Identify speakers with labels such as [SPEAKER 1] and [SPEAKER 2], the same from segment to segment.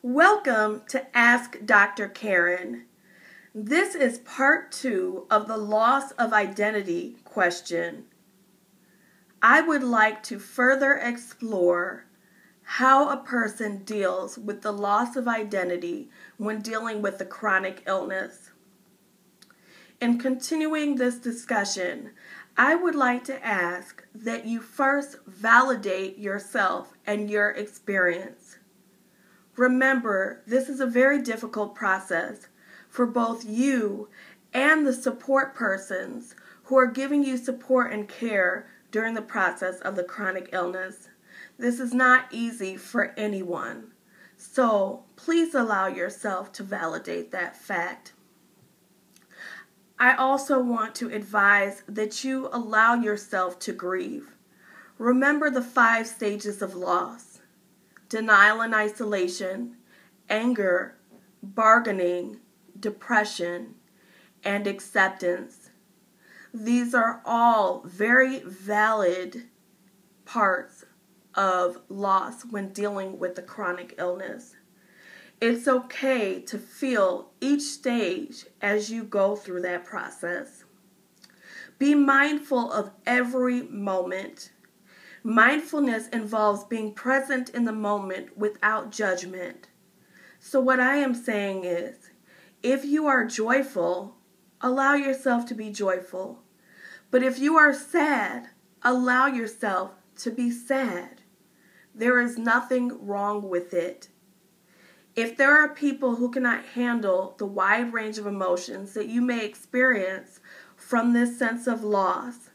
[SPEAKER 1] Welcome to Ask Dr. Karen. This is part 2 of the loss of identity question. I would like to further explore how a person deals with the loss of identity when dealing with a chronic illness. In continuing this discussion, I would like to ask that you first validate yourself and your experience. Remember, this is a very difficult process for both you and the support persons who are giving you support and care during the process of the chronic illness. This is not easy for anyone, so please allow yourself to validate that fact. I also want to advise that you allow yourself to grieve. Remember the 5 stages of loss: denial and isolation, anger, bargaining, depression, and acceptance. These are all very valid parts of loss when dealing with a chronic illness. It's okay to feel each stage as you go through that process. Be mindful of every moment. Mindfulness involves being present in the moment without judgment. So what I am saying is, if you are joyful, allow yourself to be joyful. But if you are sad, allow yourself to be sad. There is nothing wrong with it. If there are people who cannot handle the wide range of emotions that you may experience from this sense of loss,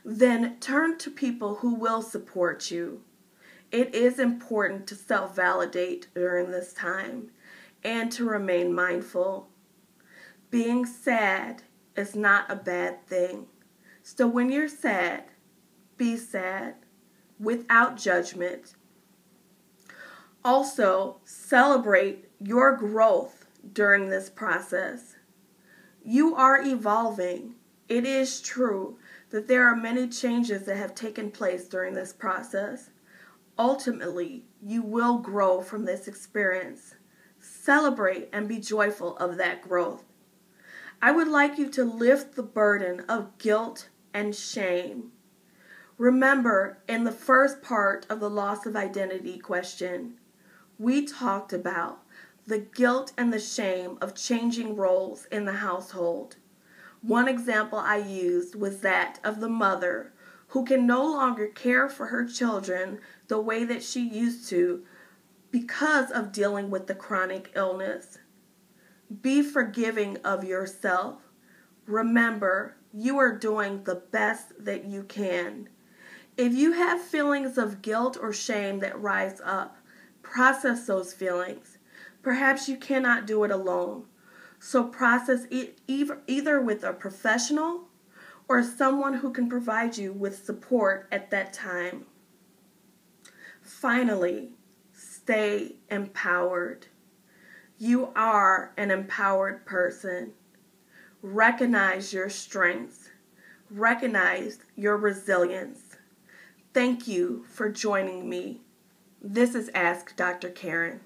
[SPEAKER 1] then turn to people who will support you. It is important to self-validate during this time and to remain mindful. Being sad is not a bad thing. So when you're sad, be sad without judgment. Also, celebrate your growth during this process. You are evolving. It is true that there are many changes that have taken place during this process. Ultimately, you will grow from this experience. Celebrate and be joyful of that growth. I would like you to lift the burden of guilt and shame. Remember, in the first part of the loss of identity question, we talked about the guilt and the shame of changing roles in the household. One example I used was that of the mother who can no longer care for her children the way that she used to because of dealing with the chronic illness. Be forgiving of yourself. Remember, you are doing the best that you can. If you have feelings of guilt or shame that rise up, process those feelings. Perhaps you cannot do it alone. So process it either with a professional or someone who can provide you with support at that time. Finally, stay empowered. You are an empowered person. Recognize your strengths. Recognize your resilience. Thank you for joining me. This is Ask Dr. Karen.